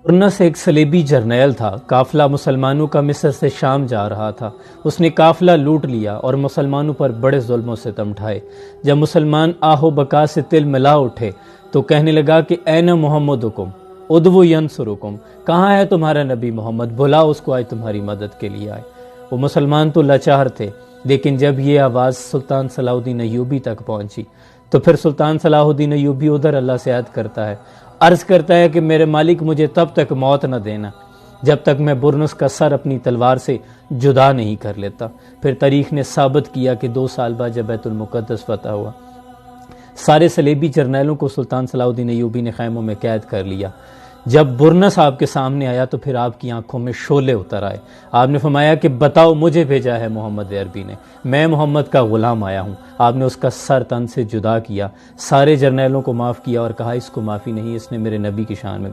Burns ایک سلیبی جرنیل تھا۔ قافلہ مسلمانوں کا مصر سے شام جا رہا تھا۔ اس نے قافلہ لوٹ لیا اور مسلمانوں پر بڑے ظلم و ستم ڈھائے۔ جب مسلمان آہ و بکا سے تل ملا اٹھے تو کہنے لگا کہ این محمدکم ادعو ینصرکم، کہاں ہے تمہارا نبی محمد، بلاؤ اس کو، آج تمہاری مدد کے لیے آئے۔ وہ مسلمان تو لاچار تھے، لیکن جب یہ آواز سلطان صلاح الدین ایوبی تک پہنچی تو پھر سلطان صلاح الدین ایوبی ادھر اللہ سے عہد کرتا ہے، عرض کرتا ہے کہ میرے مالک مجھے تب تک موت نہ دینا جب تک میں برنس کا سر اپنی تلوار سے جدا نہیں کر لیتا۔ پھر تاریخ نے ثابت کیا کہ 2 سال بعد جب بیت المقدس فتح ہوا، سارے سلیبی جرنیلوں کو سلطان صلاح الدین ایوبی نے خیموں میں قید کر لیا۔ جب برنس آپ کے سامنے آیا تو پھر آپ کی آنکھوں میں شعلے اتر آئے۔ آپ نے فرمایا کہ بتاؤ، مجھے بھیجا ہے محمد عربی نے، میں محمد کا غلام آیا ہوں۔ آپ نے اس کا سر تن سے جدا کیا، سارے جرنیلوں کو معاف کیا اور کہا اس کو معافی نہیں، اس نے میرے نبی کی شان میں